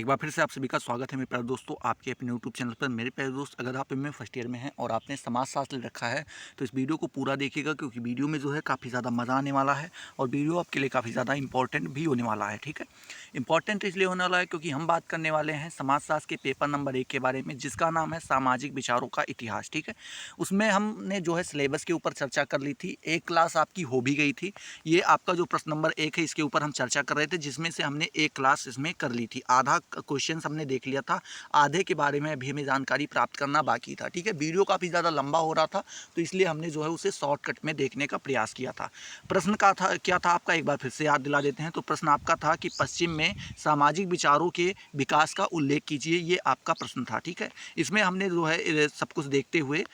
एक बार फिर से आप सभी का स्वागत है मेरे प्यारे दोस्तों आपके अपने यूट्यूब चैनल पर। मेरे प्यारे दोस्त, अगर आप एमए फर्स्ट ईयर में हैं और आपने समाजशास्त्र ले रखा है तो इस वीडियो को पूरा देखिएगा, क्योंकि वीडियो में जो है काफ़ी ज़्यादा मज़ा आने वाला है और वीडियो आपके लिए काफ़ी ज़्यादा इंपॉर्टेंट भी होने वाला है। ठीक है, इंपॉर्टेंट इसलिए होने वाला है क्योंकि हम बात करने वाले हैं समाजशास्त्र के पेपर नंबर 1 के बारे में, जिसका नाम है सामाजिक विचारों का इतिहास। ठीक है, उसमें हमने जो है सिलेबस के ऊपर चर्चा कर ली थी, एक क्लास आपकी हो भी गई थी। ये आपका जो प्रश्न नंबर 1 है इसके ऊपर हम चर्चा कर रहे थे, जिसमें से हमने एक क्लास इसमें कर ली थी। आधा क्वेश्चन हमने देख लिया था, आधे के बारे में अभी हमें जानकारी प्राप्त करना बाकी था। ठीक है, वीडियो काफ़ी ज़्यादा लंबा हो रहा था तो इसलिए हमने जो है उसे शॉर्टकट में देखने का प्रयास किया था। प्रश्न का था क्या था आपका, एक बार फिर से याद दिला देते हैं। तो प्रश्न आपका था कि पश्चिम में सामाजिक विचारों के विकास का उल्लेख कीजिए, ये आपका प्रश्न था। ठीक है, इसमें हमने जो है सब कुछ देखते हुए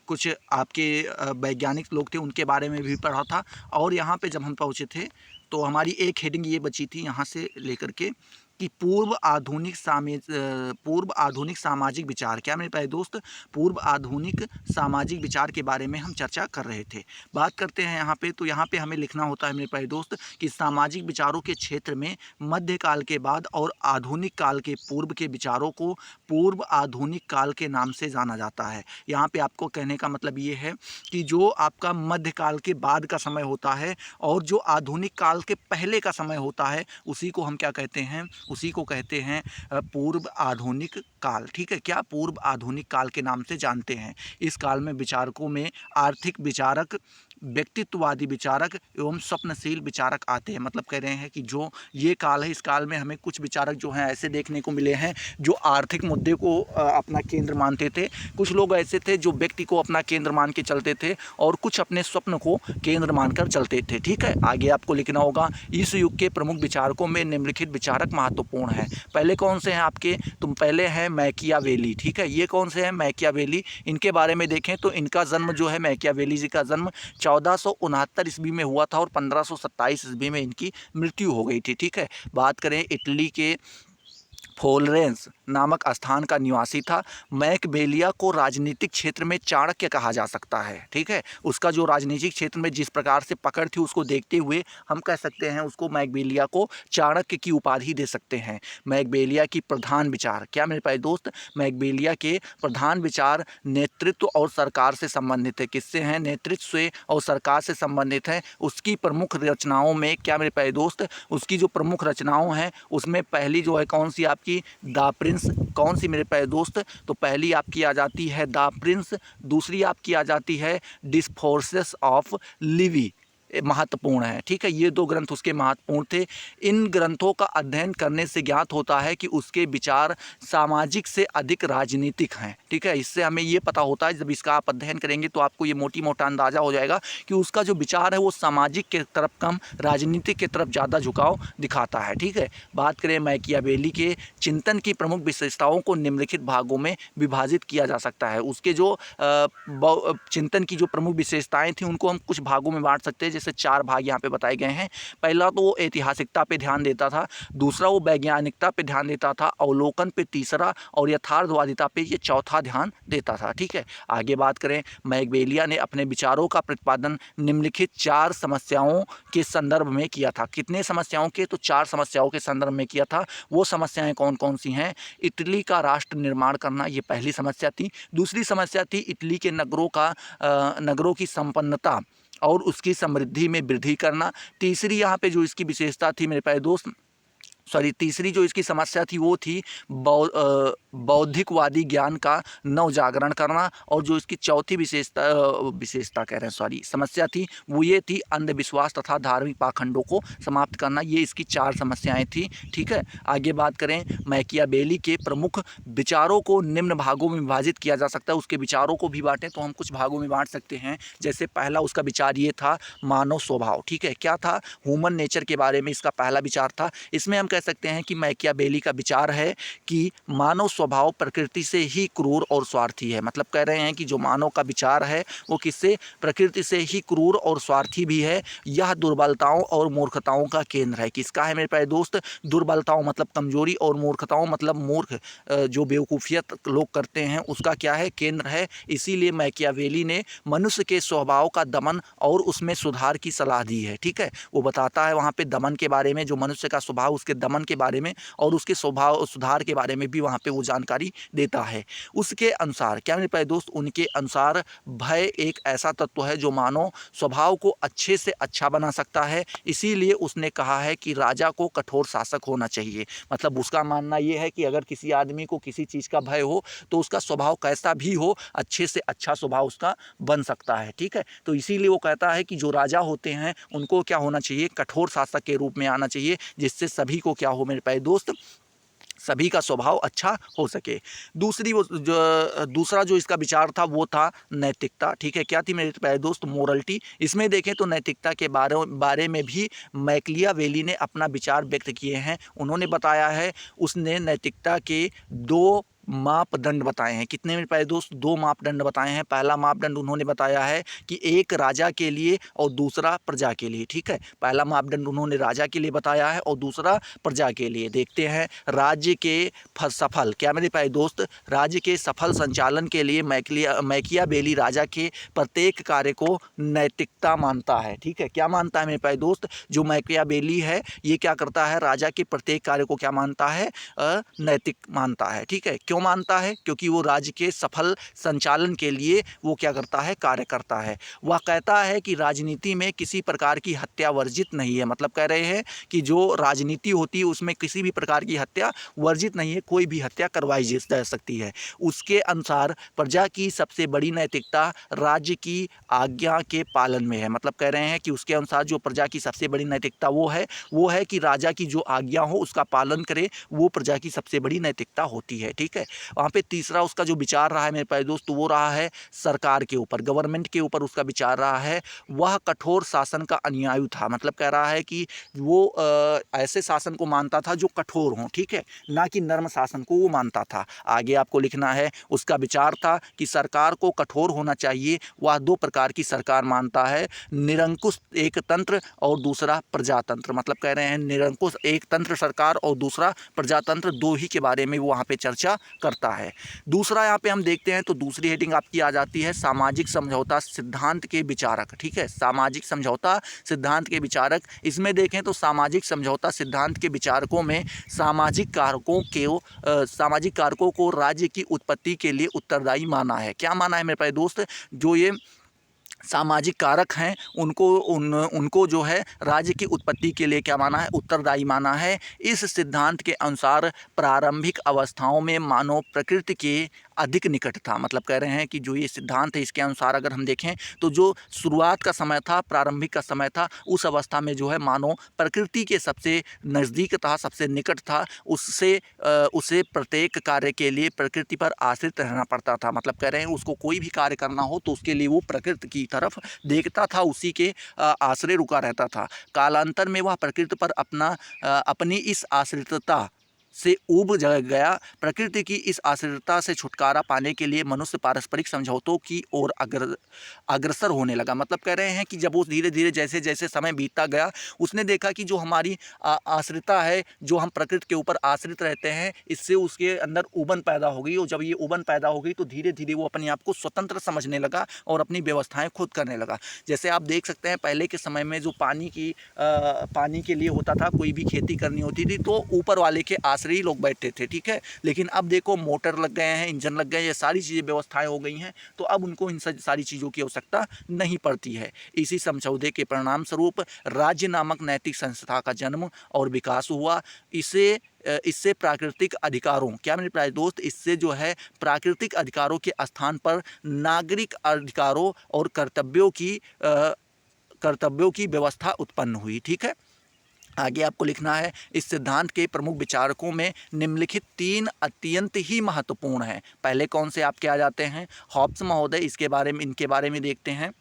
कुछ आपके वैज्ञानिक लोग थे उनके बारे में भी पढ़ा था। और यहाँ पे जब हम पहुँचे थे तो हमारी एक हेडिंग ये बची थी यहाँ से लेकर के कि पूर्व आधुनिक सामाजिक विचार। क्या मेरे प्यारे दोस्त, पूर्व आधुनिक सामाजिक विचार के बारे में हम चर्चा कर रहे थे। बात करते हैं यहाँ पे, तो यहाँ पे हमें लिखना होता है मेरे प्यारे दोस्त कि सामाजिक विचारों के क्षेत्र में मध्यकाल के बाद और आधुनिक काल के पूर्व के विचारों को पूर्व आधुनिक काल के नाम से जाना जाता है। यहाँ पे आपको कहने का मतलब ये है कि जो आपका मध्यकाल के बाद का समय होता है और जो आधुनिक काल के पहले का समय होता है उसी को हम क्या कहते हैं, उसी को कहते हैं पूर्व आधुनिक काल। ठीक है, क्या पूर्व आधुनिक काल के नाम से जानते हैं। इस काल में विचारकों में आर्थिक विचारक, व्यक्तित्ववादी विचारक एवं स्वप्नशील विचारक आते हैं। मतलब कह रहे हैं कि जो ये काल है, इस काल में हमें कुछ विचारक जो हैं ऐसे देखने को मिले हैं जो आर्थिक मुद्दे को अपना केंद्र मानते थे, कुछ लोग ऐसे थे जो व्यक्ति को अपना केंद्र मान के चलते थे और कुछ अपने स्वप्न को केंद्र मानकर चलते थे। ठीक है, आगे आपको लिखना होगा इस युग के प्रमुख विचारकों में निम्नलिखित विचारक महत्वपूर्ण हैं। पहले कौन से हैं आपके, तुम पहले हैं मैकियावेली। ठीक है, ये कौन से हैं, मैकियावेली। इनके बारे में देखें तो इनका जन्म जो है, मैकियावेली जी का जन्म 1469 ईस्वी में हुआ था और 1527 ईस्वी में इनकी मृत्यु हो गई थी। ठीक है, बात करें इटली के फ्लोरेंस नामक स्थान का निवासी था। मैकबेलिया को राजनीतिक क्षेत्र में चाणक्य कहा जा सकता है। ठीक है, उसका जो राजनीतिक क्षेत्र में जिस प्रकार से पकड़ थी उसको देखते हुए हम कह सकते हैं उसको, मैकबेलिया को चाणक्य की उपाधि दे सकते हैं। मैकबेलिया की प्रधान विचार, क्या मेरे पास दोस्त, मैकबेलिया के प्रधान विचार नेतृत्व और सरकार से संबंधित है। किससे हैं, नेतृत्व से और सरकार से संबंधित है। उसकी प्रमुख रचनाओं में, क्या मेरे पास दोस्त, उसकी जो प्रमुख रचनाओं हैं उसमें पहली जो है कौन सी आपकी, द प्रिंस। कौन सी मेरे प्यारे दोस्त, तो पहली आपकी आ जाती है द प्रिंस, दूसरी आपकी आ जाती है डिस्कोर्सेस ऑफ लिवी, महत्वपूर्ण है। ठीक है, ये दो ग्रंथ उसके महत्वपूर्ण थे। इन ग्रंथों का अध्ययन करने से ज्ञात होता है कि उसके विचार सामाजिक से अधिक राजनीतिक हैं। ठीक है, इससे हमें ये पता होता है, जब इसका आप अध्ययन करेंगे तो आपको ये मोटा अंदाजा हो जाएगा कि उसका जो विचार है वो सामाजिक के तरफ कम, राजनीतिक के तरफ ज़्यादा झुकाव दिखाता है। ठीक है, बात करें मैकियावेली के चिंतन की प्रमुख विशेषताओं को निम्नलिखित भागों में विभाजित किया जा सकता है। उसके जो चिंतन की जो प्रमुख विशेषताएं थी उनको हम कुछ भागों में बांट सकते हैं, जैसे 4 भाग यहाँ पे बताए गए हैं। पहला तो वो ऐतिहासिकता पे ध्यान देता था, दूसरा वो वैज्ञानिकता पे ध्यान देता था, अवलोकन पे तीसरा और यथार्थवादिता पे ये चौथा ध्यान देता था। ठीक है, आगे बात करें, मैकबेलिया ने अपने विचारों का प्रतिपादन निम्नलिखित 4 समस्याओं के संदर्भ में किया था। कितने समस्याओं के, तो 4 समस्याओं के संदर्भ में किया था। वो समस्याएं कौन कौन सी हैं, इटली का राष्ट्र निर्माण करना, ये पहली समस्या थी। दूसरी समस्या थी इटली के नगरों की संपन्नता और उसकी समृद्धि में वृद्धि करना। तीसरी यहाँ पे जो इसकी विशेषता थी मेरे प्यारे दोस्त, तीसरी जो इसकी समस्या थी वो थी बौद्धिकवादी ज्ञान का नवजागरण करना। और जो इसकी चौथी समस्या थी वो ये थी अंधविश्वास तथा धार्मिक पाखंडों को समाप्त करना। ये इसकी 4 समस्याएं थी। ठीक है, आगे बात करें, मैकियावेली के प्रमुख विचारों को निम्न भागों में विभाजित किया जा सकता है। उसके विचारों को भी बांटें तो हम कुछ भागों में बांट सकते हैं। जैसे पहला उसका विचार ये था मानव स्वभाव। ठीक है, क्या था, ह्यूमन नेचर के बारे में इसका पहला विचार था। इसमें हम कह सकते हैं कि मैकियावेली का विचार है कि मानव स्वभाव प्रकृति से ही क्रूर और स्वार्थी है। मतलब कह रहे हैं कि जो मानव का विचार है वो किससे, प्रकृति से ही क्रूर और स्वार्थी भी है। यह दुर्बलताओं और मूर्खताओं का केंद्र है। किसका है मेरे प्यारे दोस्त, दुर्बलताओं मतलब कमजोरी और मूर्खताओं मतलब मूर्ख जो बेवकूफ़ियत लोग करते हैं उसका क्या है, केंद्र है। इसीलिए मैकियावेली ने मनुष्य के स्वभाव का दमन और उसमें सुधार की सलाह दी है। ठीक है, वो बताता है वहाँ पे दमन के बारे में, जो मनुष्य का स्वभाव उसके दमन के बारे में और उसके स्वभाव सुधार के बारे में भी वहाँ पे वो जानकारी देता है। उसके अनुसार क्या मेरे प्यारे दोस्त, उनके अनुसार भय एक ऐसा तत्व है जो मानव स्वभाव को अच्छे से अच्छा बना सकता है। इसीलिए उसने कहा है कि राजा को कठोर शासक होना चाहिए। मतलब उसका मानना ये है कि अगर किसी आदमी को किसी चीज़ का भय हो तो उसका स्वभाव कैसा भी हो, अच्छे से अच्छा स्वभाव उसका बन सकता है। ठीक है, तो इसीलिए वो कहता है कि जो राजा होते हैं उनको क्या होना चाहिए, कठोर शासक के रूप में आना चाहिए, जिससे सभी को क्या हो मेरे प्यारे दोस्त, सभी का स्वभाव अच्छा हो सके। दूसरा जो इसका विचार था वो था नैतिकता। ठीक है, क्या थी मेरे प्यारे दोस्त, मोरलिटी। इसमें देखें तो नैतिकता के बारे में भी मैकियावेली ने अपना विचार व्यक्त किए हैं। उन्होंने बताया है, उसने नैतिकता के दो मापदंड बताए हैं। कितने मेरे प्यारे दोस्त, दो मापदंड बताए हैं। पहला मापदंड उन्होंने बताया है कि एक राजा के लिए और दूसरा प्रजा के लिए। ठीक है, पहला मापदंड उन्होंने राजा के लिए बताया है और दूसरा प्रजा के लिए। देखते हैं, राज्य के सफल, क्या मेरे प्यारे दोस्त, राज्य के सफल संचालन के लिए मैकियावेली राजा के प्रत्येक कार्य को नैतिकता मानता है। ठीक है, क्या मानता है मेरे प्यारे दोस्त, जो मैकियावेली है ये क्या करता है, राजा के प्रत्येक कार्य को क्या मानता है, नैतिक मानता है। ठीक है, क्यों मानता है, क्योंकि वो राज्य के सफल संचालन के लिए वो क्या करता है, कार्य करता है। वह कहता है कि राजनीति में किसी प्रकार की हत्या वर्जित नहीं है। मतलब कह रहे हैं कि जो राजनीति होती है उसमें किसी भी प्रकार की हत्या वर्जित नहीं है, कोई भी हत्या करवाई जा सकती है। उसके अनुसार प्रजा की सबसे बड़ी नैतिकता राज्य की आज्ञा के पालन में है। मतलब कह रहे हैं कि उसके अनुसार जो प्रजा की सबसे बड़ी नैतिकता वो है कि राजा की जो आज्ञा हो उसका पालन करे, वो प्रजा की सबसे बड़ी नैतिकता होती है। ठीक है, वहाँ पे तीसरा उसका जो विचार रहा है मेरे प्यारे दोस्त, वो रहा है सरकार के ऊपर, गवर्नमेंट के ऊपर उसका विचार रहा है। वह कठोर शासन का अनुयायी था। मतलब कह रहा है कि वो ऐसे शासन को मानता था जो कठोर हों। ठीक है, ना कि नर्म शासन को वो मानता था। आगे आपको लिखना है, उसका विचार था कि सरकार को कठोर होना चाहिए। वह दो प्रकार की सरकार मानता है, निरंकुश एक तंत्र और दूसरा प्रजातंत्र। मतलब कह रहे हैं निरंकुश एक तंत्र सरकार और दूसरा प्रजातंत्र, दो ही के बारे में वो वहाँ पे चर्चा करता है। दूसरा यहाँ पे हम देखते हैं तो दूसरी हेडिंग आपकी आ जाती है सामाजिक समझौता सिद्धांत के विचारक। ठीक है, सामाजिक समझौता सिद्धांत के विचारक। इसमें देखें तो सामाजिक समझौता सिद्धांत के विचारकों में सामाजिक कारकों को राज्य की उत्पत्ति के लिए उत्तरदायी माना है। क्या माना है मेरे प्यारे दोस्त, जो ये सामाजिक कारक हैं उनको जो है राज्य की उत्पत्ति के लिए क्या माना है, उत्तरदायी माना है। इस सिद्धांत के अनुसार प्रारंभिक अवस्थाओं में मानव प्रकृति के अधिक निकट था। मतलब कह रहे हैं कि जो ये सिद्धांत है इसके अनुसार अगर हम देखें तो जो शुरुआत का समय था, प्रारंभिक का समय था, उस अवस्था में जो है मानव प्रकृति के सबसे नज़दीक था, सबसे निकट था। उसे प्रत्येक कार्य के लिए प्रकृति पर आश्रित रहना पड़ता था। मतलब कह रहे हैं उसको कोई भी कार्य करना हो तो उसके लिए वो प्रकृति की तरफ देखता था, उसी के आश्रय रुका रहता था। कालांतर में वह प्रकृति पर अपनी इस आश्रितता से ऊब गया। प्रकृति की इस आश्रितता से छुटकारा पाने के लिए मनुष्य पारस्परिक समझौतों की ओर अग्रसर होने लगा। मतलब कह रहे हैं कि जब वो धीरे धीरे जैसे जैसे समय बीतता गया उसने देखा कि जो हमारी आश्रितता है, जो हम प्रकृति के ऊपर आश्रित रहते हैं, इससे उसके अंदर उबन पैदा हो गई। और जब ये उबन पैदा हो गई तो धीरे धीरे वो अपने आप को स्वतंत्र समझने लगा और अपनी व्यवस्थाएं खुद करने लगा। जैसे आप देख सकते हैं पहले के समय में जो पानी के लिए होता था, कोई भी खेती करनी होती थी तो ऊपर वाले के आश्रय लोग बैठते थे। ठीक है, लेकिन अब देखो मोटर लग गए हैं, इंजन लग गए हैं, ये सारी चीज़ें व्यवस्थाएं हो गई हैं, तो अब उनको इन सारी चीज़ों की आवश्यकता नहीं पड़ती है। इसी समझौते के परिणाम स्वरूप राज्य नामक नैतिक संस्था का जन्म और विकास हुआ। इससे प्राकृतिक अधिकारों, क्या मेरे प्यारे दोस्त, इससे जो है प्राकृतिक अधिकारों के स्थान पर नागरिक अधिकारों और कर्तव्यों की व्यवस्था उत्पन्न हुई। ठीक है, आगे आपको लिखना है, इस सिद्धांत के प्रमुख विचारकों में निम्नलिखित तीन अत्यंत ही महत्वपूर्ण हैं। पहले कौन से आपके आ जाते हैं, हॉब्स महोदय, इनके बारे में देखते हैं।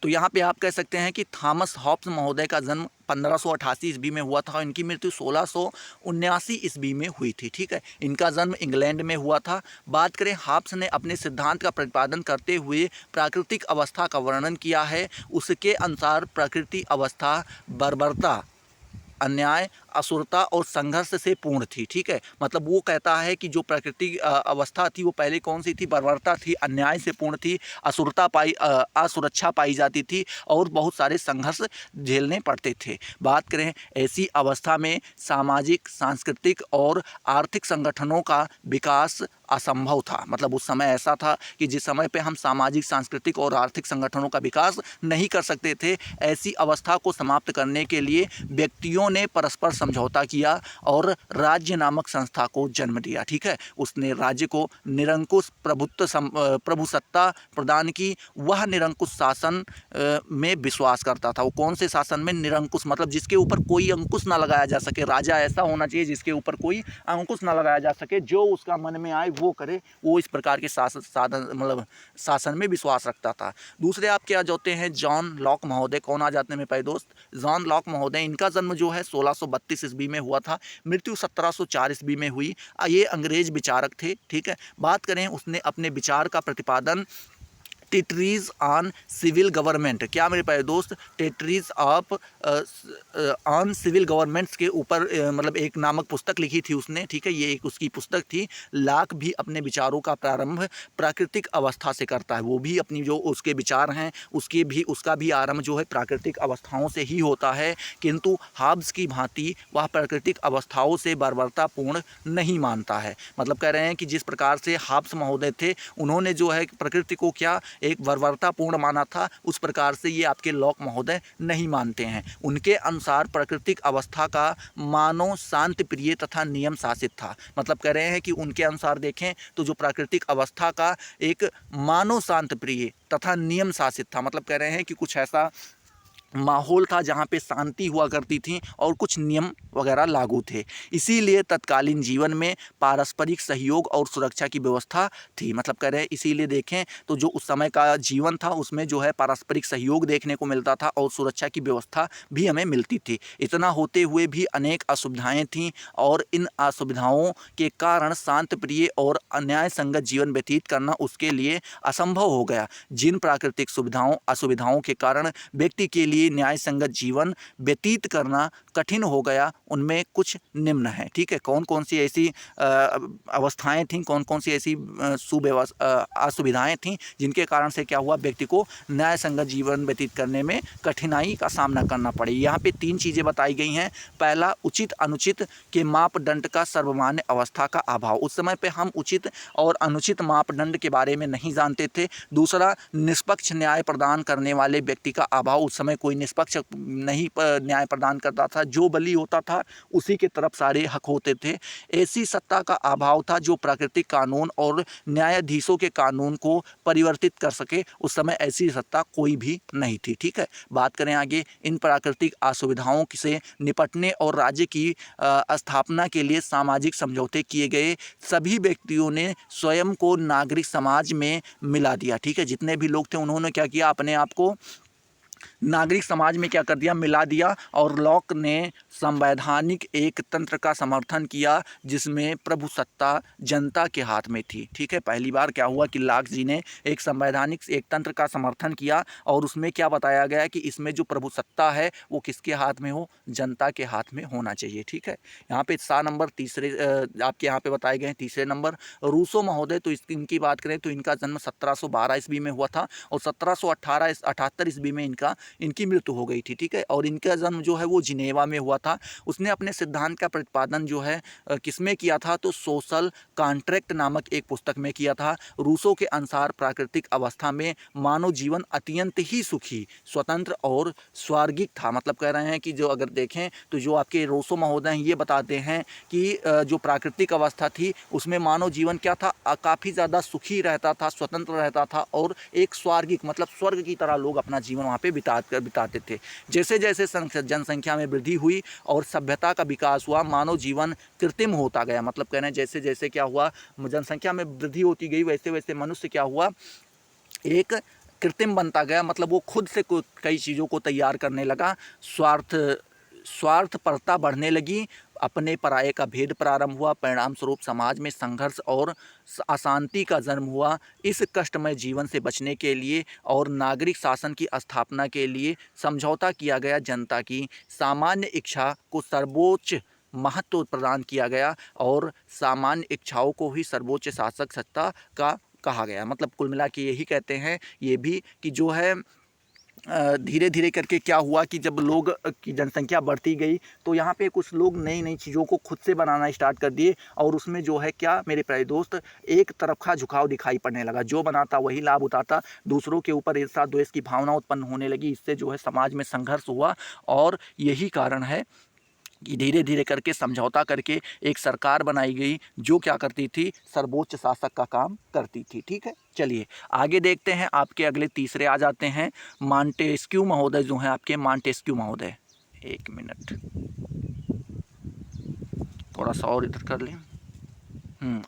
तो यहाँ पे आप कह सकते हैं कि थॉमस हॉब्स महोदय का जन्म 1588 ईस्वी में हुआ था और इनकी मृत्यु 1679 ईस्वी में हुई थी। ठीक है, इनका जन्म इंग्लैंड में हुआ था। बात करें, हॉब्स ने अपने सिद्धांत का प्रतिपादन करते हुए प्राकृतिक अवस्था का वर्णन किया है। उसके अनुसार प्रकृति अवस्था बर्बरता, अन्याय, असुरता और संघर्ष से पूर्ण थी। ठीक है, मतलब वो कहता है कि जो प्राकृतिक अवस्था थी वो पहले कौन सी थी? बर्बरता थी, अन्याय से पूर्ण थी, असुरक्षा पाई जाती थी और बहुत सारे संघर्ष झेलने पड़ते थे। बात करें, ऐसी अवस्था में सामाजिक, सांस्कृतिक और आर्थिक संगठनों का विकास असंभव था। मतलब उस समय ऐसा था कि जिस समय पे हम सामाजिक, सांस्कृतिक और आर्थिक संगठनों का विकास नहीं कर सकते थे, ऐसी अवस्था को समाप्त करने के लिए व्यक्तियों ने परस्पर समझौता किया और राज्य नामक संस्था को जन्म दिया। ठीक है, उसने राज्य को निरंकुश प्रभुसत्ता प्रदान की। वह निरंकुश शासन में विश्वास करता था। वो कौन से शासन में? निरंकुश, मतलब जिसके ऊपर कोई अंकुश ना लगाया जा सके। राजा ऐसा होना चाहिए जिसके ऊपर कोई अंकुश ना लगाया जा सके, जो उसका मन में आए वो करे। वो इस प्रकार के शासन में विश्वास रखता था। दूसरे आप क्या जोते हैं? जॉन लॉक महोदय। कौन आ जाते हैं मेरे भाई दोस्त? जॉन लॉक महोदय। इनका जन्म जो है 1632 ईस्वी में हुआ था, मृत्यु 1704 ईस्वी में हुई। ये अंग्रेज विचारक थे। ठीक है, बात करें, उसने अपने विचार का प्रतिपादन टेट्रीज ऑन सिविल गवर्नमेंट, क्या मेरे प्यारे दोस्त? टेट्रीज ऑफ ऑन सिविल गवर्नमेंट्स के ऊपर मतलब एक नामक पुस्तक लिखी थी उसने। ठीक है, ये एक उसकी पुस्तक थी। लॉक भी अपने विचारों का प्रारंभ प्राकृतिक अवस्था से करता है। वो भी अपनी जो उसके विचार हैं उसका भी आरंभ जो है प्राकृतिक अवस्थाओं से ही होता है, किंतु हॉब्स की भांति वह प्राकृतिक अवस्थाओं से बर्बरतापूर्ण नहीं मानता है। मतलब कह रहे हैं कि जिस प्रकार से हॉब्स महोदय थे, उन्होंने जो है प्रकृति को क्या एक बर्बरतापूर्ण माना था, उस प्रकार से ये आपके लॉक महोदय नहीं मानते हैं। उनके अनुसार प्राकृतिक अवस्था का मानव शांति प्रिय तथा नियम शासित था। मतलब कह रहे हैं कि उनके अनुसार देखें तो जो प्राकृतिक अवस्था का एक मानव शांति प्रिय तथा नियम शासित था। मतलब कह रहे हैं कि कुछ ऐसा माहौल था जहाँ पे शांति हुआ करती थी और कुछ नियम वगैरह लागू थे। इसीलिए तत्कालीन जीवन में पारस्परिक सहयोग और सुरक्षा की व्यवस्था थी। मतलब कह रहे हैं इसीलिए देखें तो जो उस समय का जीवन था उसमें जो है पारस्परिक सहयोग देखने को मिलता था और सुरक्षा की व्यवस्था भी हमें मिलती थी। इतना होते हुए भी अनेक असुविधाएँ थीं और इन असुविधाओं के कारण शांत प्रिय और अन्याय संगत जीवन व्यतीत करना उसके लिए असंभव हो गया। जिन प्राकृतिक असुविधाओं के कारण व्यक्ति के लिए न्याय संगत जीवन व्यतीत करना कठिन हो गया, उनमें कुछ निम्न है। ठीक है, कौन कौन सी ऐसी अवस्थाएं थीं, कौन कौन सी ऐसी असुविधाएं थीं जिनके कारण से क्या हुआ, व्यक्ति को न्याय संगत जीवन व्यतीत करने में कठिनाई का सामना करना पड़े। यहाँ पे 3 चीज़ें बताई गई हैं। पहला, उचित अनुचित के मापदंड का सर्वमान्य अवस्था का अभाव। उस समय पे हम उचित और अनुचित मापदंड के बारे में नहीं जानते थे। दूसरा, निष्पक्ष न्याय प्रदान करने वाले व्यक्ति का अभाव। उस समय कोई निष्पक्ष नहीं न्याय प्रदान करता था, जो बली होता था उसी के तरफ सारे हक होते थे। ऐसी सत्ता का अभाव था जो प्राकृतिक कानून और न्यायाधीशों के कानून को परिवर्तित कर सके। उस समय ऐसी सत्ता कोई भी नहीं थी। ठीक है, बात करें आगे, इन प्राकृतिक असुविधाओं से निपटने और राज्य की स्थापना के लिए सामाजिक समझौते किए गए। सभी व्यक्तियों ने स्वयं को नागरिक समाज में मिला दिया। ठीक है, जितने भी लोग थे उन्होंने क्या किया, अपने आप को नागरिक समाज में क्या कर दिया, मिला दिया। और लॉक ने संवैधानिक एक तंत्र का समर्थन किया जिसमें प्रभुसत्ता जनता के हाथ में थी। ठीक है, पहली बार क्या हुआ कि लॉक जी ने एक संवैधानिक एक तंत्र का समर्थन किया और उसमें क्या बताया गया कि इसमें जो प्रभुसत्ता है वो किसके हाथ में हो, जनता के हाथ में होना चाहिए। ठीक है, यहाँ पे 7 नंबर तीसरे आपके यहाँ पे बताए गए हैं। तीसरे नंबर रूसो महोदय, तो इनकी बात करें तो इनका जन्म 1712 ईस्वी में हुआ था और 1778 ईस्वी में इनकी मृत्यु हो गई थी। ठीक है, और इनका जन्म जो है वो जिनेवा में हुआ था। उसने अपने सिद्धांत का प्रतिपादन जो है किसमें किया था, तो सोशल कॉन्ट्रैक्ट नामक एक पुस्तक में किया था। रूसो के अनुसार प्राकृतिक अवस्था में मानव जीवन अत्यंत ही सुखी, स्वतंत्र और स्वर्गिक था। मतलब कह रहे हैं कि जो अगर देखें तो जो आपके रूसो महोदय हैं ये बताते हैं कि जो प्राकृतिक अवस्था थी उसमें मानव जीवन क्या था, काफ़ी ज़्यादा सुखी रहता था, स्वतंत्र रहता था और एक स्वर्गिक मतलब स्वर्ग की तरह लोग अपना जीवन वहाँ पे बिताते थे। जैसे जैसे जनसंख्या में वृद्धि हुई और सभ्यता का विकास हुआ, मानव जीवन कृत्रिम होता गया। मतलब कह रहे हैं जैसे जैसे क्या हुआ, जनसंख्या में वृद्धि होती गई, वैसे वैसे मनुष्य क्या हुआ, एक कृत्रिम बनता गया, मतलब वो खुद से कई चीज़ों को तैयार करने लगा, स्वार्थपरता बढ़ने लगी, अपने पराये का भेद प्रारंभ हुआ, परिणाम स्वरूप समाज में संघर्ष और अशांति का जन्म हुआ। इस कष्टमय जीवन से बचने के लिए और नागरिक शासन की स्थापना के लिए समझौता किया गया, जनता की सामान्य इच्छा को सर्वोच्च महत्व प्रदान किया गया और सामान्य इच्छाओं को ही सर्वोच्च शासक सत्ता का कहा गया। मतलब कुल मिला के यही कहते हैं ये भी कि जो है धीरे धीरे करके क्या हुआ कि जब लोग की जनसंख्या बढ़ती गई तो यहाँ पे कुछ लोग नई नई चीज़ों को खुद से बनाना स्टार्ट कर दिए और उसमें जो है क्या मेरे प्यारे दोस्त एक तरफ का झुकाव दिखाई पड़ने लगा, जो बनाता वही लाभ उठाता, दूसरों के ऊपर ईर्ष्या द्वेष की भावना उत्पन्न होने लगी। इससे जो है समाज में संघर्ष हुआ और यही कारण है कि धीरे धीरे करके समझौता करके एक सरकार बनाई गई जो क्या करती थी, सर्वोच्च शासक का काम करती थी। ठीक है, चलिए आगे देखते हैं। आपके अगले तीसरे आ जाते हैं मॉन्टेस्क्यू महोदय, जो हैं आपके मॉन्टेस्क्यू महोदय। एक मिनट, थोड़ा सा और इधर कर लें।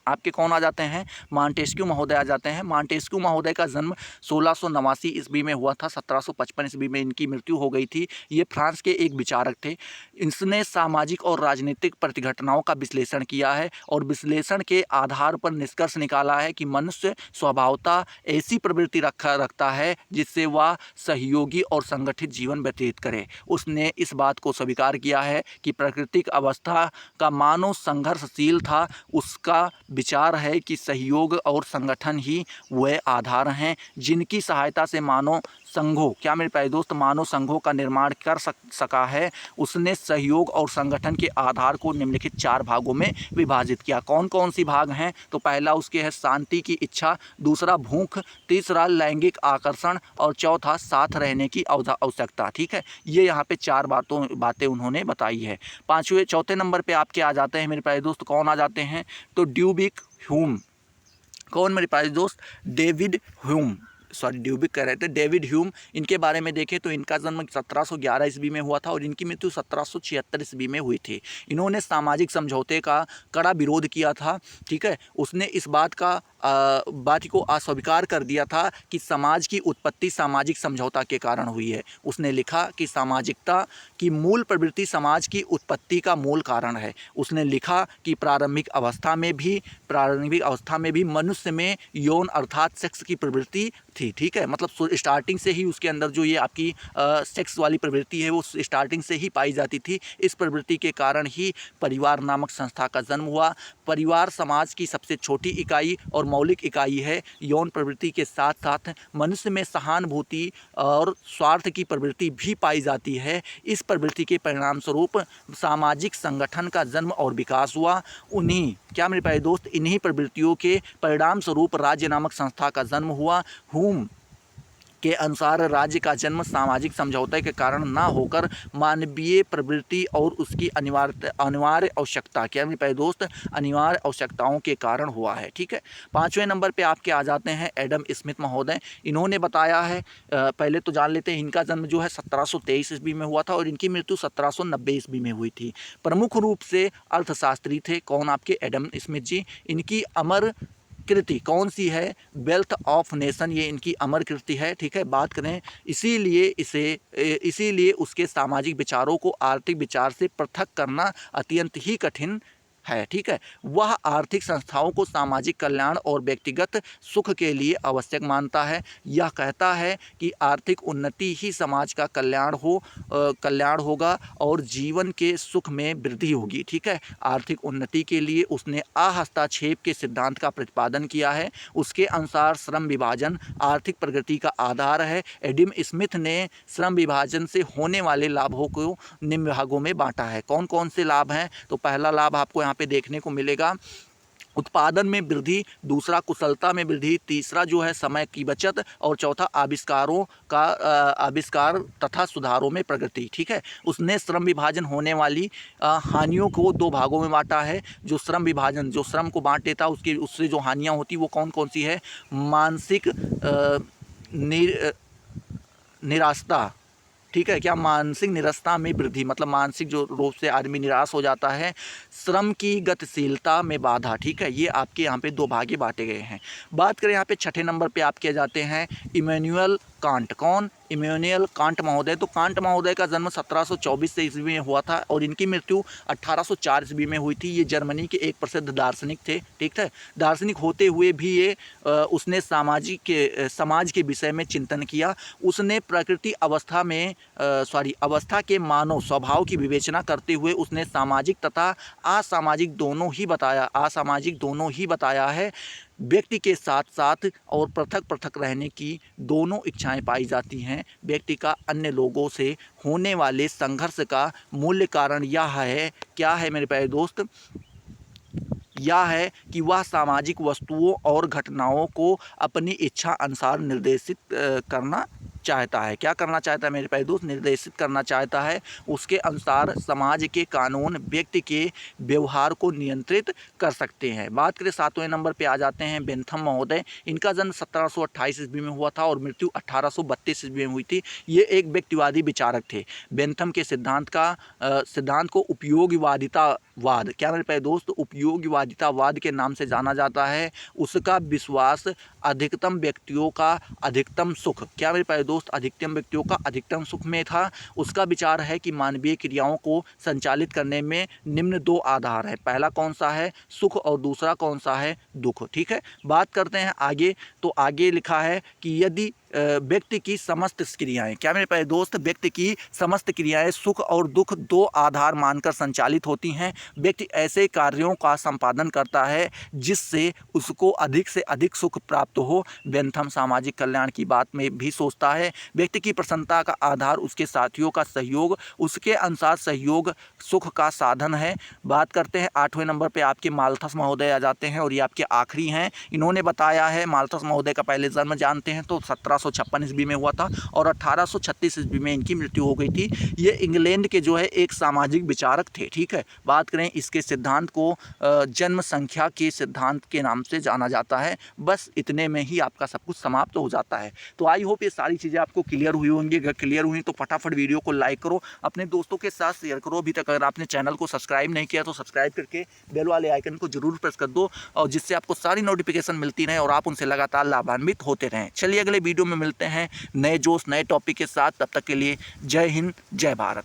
आपके कौन आ जाते हैं, मॉन्टेस्क्यू महोदय आ जाते हैं। मॉन्टेस्क्यू महोदय का जन्म 1689 ईस्वी में हुआ था, 1755 ईस्वी में इनकी मृत्यु हो गई थी। ये फ्रांस के एक विचारक थे। इसने सामाजिक और राजनीतिक प्रतिघटनाओं का विश्लेषण किया है और विश्लेषण के आधार पर निष्कर्ष निकाला है कि मनुष्य स्वभावतः ऐसी प्रवृत्ति रखता है जिससे वह सहयोगी और संगठित जीवन व्यतीत करे। उसने इस बात को स्वीकार किया है कि प्राकृतिक अवस्था का मानव संघर्षशील था। उसका विचार है कि सहयोग और संगठन ही वह आधार हैं जिनकी सहायता से मानव संघों, क्या मेरे प्यारे दोस्त, मानव संघों का निर्माण कर सका है। उसने सहयोग और संगठन के आधार को निम्नलिखित 4 भागों में विभाजित किया। कौन कौन सी भाग हैं, तो पहला उसके है शांति की इच्छा, दूसरा भूख, तीसरा लैंगिक आकर्षण और चौथा साथ रहने की आवश्यकता। ठीक है, ये यहाँ पे 4 बातें उन्होंने बताई है। चौथे नंबर पे आपके आ जाते हैं मेरे प्यारे दोस्त, कौन आ जाते हैं, तो ड्यूबिक ह्यूम। कौन मेरे प्यारे दोस्त, ड्यूबिक कह रहे थे, डेविड ह्यूम। इनके बारे में देखें तो इनका जन्म 1711 ईस्वी में हुआ था और इनकी मृत्यु 1776 ईस्वी में हुई थी। इन्होंने सामाजिक समझौते का कड़ा विरोध किया था। ठीक है, उसने इस बात को अस्वीकार कर दिया था कि समाज की उत्पत्ति सामाजिक समझौता के कारण हुई है। उसने लिखा कि सामाजिकता की मूल प्रवृत्ति समाज की उत्पत्ति का मूल कारण है। उसने लिखा कि प्रारंभिक अवस्था में भी मनुष्य में यौन अर्थात सेक्स की प्रवृत्ति थी। ठीक है, मतलब स्टार्टिंग से ही उसके अंदर जो ये आपकी सेक्स वाली प्रवृत्ति है वो स्टार्टिंग से ही पाई जाती थी। इस प्रवृत्ति के कारण ही परिवार नामक संस्था का जन्म हुआ। परिवार समाज की सबसे छोटी इकाई और मौलिक इकाई है। यौन प्रवृत्ति के साथ साथ मनुष्य में सहानुभूति और स्वार्थ की प्रवृत्ति भी पाई जाती है। इस प्रवृत्ति के परिणाम स्वरूप सामाजिक संगठन का जन्म और विकास हुआ। क्या मेरे प्यारे दोस्त, इन्हीं प्रवृत्तियों के परिणाम स्वरूप राज्य नामक संस्था का जन्म हुआ। ह्यूम के अनुसार राज्य का जन्म सामाजिक समझौते के कारण ना होकर मानवीय प्रवृत्ति और उसकी अनिवार्य आवश्यकता, क्या मेरे प्यारे दोस्त, अनिवार्य आवश्यकताओं के कारण हुआ है। ठीक है, 5वें नंबर पे आपके आ जाते हैं एडम स्मिथ महोदय। इन्होंने बताया है, पहले तो जान लेते हैं, इनका जन्म जो है 1723 ईस्वी में हुआ था और इनकी मृत्यु 1790 ईस्वी में हुई थी। प्रमुख रूप से अर्थशास्त्री थे। कौन, आपके एडम स्मिथ जी। इनकी अमर कृति कौन सी है, वेल्थ ऑफ नेशन, ये इनकी अमर कृति है। ठीक है, बात करें इसीलिए उसके सामाजिक विचारों को आर्थिक विचार से पृथक करना अत्यंत ही कठिन है। ठीक है, वह आर्थिक संस्थाओं को सामाजिक कल्याण और व्यक्तिगत सुख के लिए आवश्यक मानता है। यह कहता है कि आर्थिक उन्नति ही समाज का कल्याण होगा और जीवन के सुख में वृद्धि होगी। ठीक है, आर्थिक उन्नति के लिए उसने अहस्ताक्षेप के सिद्धांत का प्रतिपादन किया है। उसके अनुसार श्रम विभाजन आर्थिक प्रगति का आधार है। एडम स्मिथ ने श्रम विभाजन से होने वाले लाभों को निम्न भागों में बांटा है। कौन कौन से लाभ हैं, तो पहला लाभ आपको यहाँ पे देखने को मिलेगा उत्पादन में वृद्धि, दूसरा कुशलता में वृद्धि, तीसरा जो है समय की बचत और चौथा आविष्कार तथा सुधारों में प्रगति। ठीक है, उसने श्रम विभाजन होने वाली हानियों को 2 भागों में बांटा है। जो श्रम को बांट देता उससे जो हानियाँ होती वो कौन कौन सी है, मानसिक निराशा। ठीक है, क्या मानसिक निराशा में वृद्धि, मतलब मानसिक जो रूप से आदमी निराश हो जाता है। श्रम की गतिशीलता में बाधा। ठीक है, ये आपके यहाँ पे दो भागे बांटे गए हैं। बात करें यहाँ पे छठे नंबर पे आपके आ जाते हैं इमैनुअल कांट। कौन? इमैनुअल कांट महोदय। तो कांट महोदय का जन्म 1724 से ईस्वी में हुआ था और इनकी मृत्यु 1804 ईस्वी में हुई थी। ये जर्मनी के एक प्रसिद्ध दार्शनिक थे। ठीक है, दार्शनिक होते हुए भी ये उसने समाज के विषय में चिंतन किया। उसने प्रकृति अवस्था के मानव स्वभाव की विवेचना करते हुए उसने सामाजिक तथा असामाजिक दोनों ही बताया है। व्यक्ति के साथ साथ और पृथक पृथक रहने की दोनों इच्छाएं पाई जाती हैं। व्यक्ति का अन्य लोगों से होने वाले संघर्ष का मूल कारण यह है, क्या है मेरे प्यारे दोस्त, यह है कि वह सामाजिक वस्तुओं और घटनाओं को अपनी इच्छा अनुसार निर्देशित करना चाहता है। क्या करना चाहता है मेरे प्यारे दोस्त? निर्देशित करना चाहता है। उसके अनुसार समाज के कानून व्यक्ति के व्यवहार को नियंत्रित कर सकते हैं। बात करें 7वें नंबर पे आ जाते हैं बेंथम महोदय। इनका जन्म 1728 ईस्वी में हुआ था और मृत्यु 1832 ईस्वी में हुई थी। ये एक व्यक्तिवादी विचारक थे। बेंथम के सिद्धांत को उपयोगवादितावाद, क्या मेरे प्यारे दोस्त, उपयोगवादितावाद के नाम से जाना जाता है। उसका विश्वास अधिकतम व्यक्तियों का अधिकतम सुख, क्या मेरे प्यारे दोस्त, अधिकतम व्यक्तियों का अधिकतम सुख में था। उसका विचार है कि मानवीय क्रियाओं को संचालित करने में निम्न दो आधार है। पहला कौन सा है? सुख, और दूसरा कौन सा है? दुख। ठीक है, बात करते हैं आगे। तो आगे लिखा है कि यदि व्यक्ति की समस्त क्रियाएं, क्या मेरे प्यारे दोस्त, व्यक्ति की समस्त क्रियाएं सुख और दुख दो आधार मानकर संचालित होती हैं। व्यक्ति ऐसे कार्यों का संपादन करता है जिससे उसको अधिक से अधिक सुख प्राप्त हो। बेंथम सामाजिक कल्याण की बात में भी सोचता है। व्यक्ति की प्रसन्नता का आधार उसके साथियों का सहयोग, उसके अनुसार सहयोग सुख का साधन है। बात करते हैं 8वें नंबर पे आपके माल्थस महोदय आ जाते हैं और ये आपके आखिरी हैं। इन्होंने बताया है, माल्थस महोदय का पहले जन्म जानते हैं तो 1756 ईस्वी में हुआ था और 1836 ईस्वी में इनकी मृत्यु हो गई थी। ये इंग्लैंड के जो है एक सामाजिक विचारक थे। ठीक है, बात करें इसके सिद्धांत को जन्म संख्या के सिद्धांत के नाम से जाना जाता है। बस इतने में ही आपका सब कुछ समाप्त हो जाता है। तो आई होप ये सारी चीज़ें आपको क्लियर हुई होंगी। अगर क्लियर हुई तो फटाफट वीडियो को लाइक करो, अपने दोस्तों के साथ शेयर करो। अभी तक अगर आपने चैनल को सब्सक्राइब नहीं किया तो सब्सक्राइब करके बेल वाले आइकन को जरूर प्रेस कर दो, और जिससे आपको सारी नोटिफिकेशन मिलती रहे और आप उनसे लगातार लाभान्वित होते रहें। चलिए अगले वीडियो में मिलते हैं नए जोश नए टॉपिक के साथ। तब तक के लिए जय हिंद, जय भारत।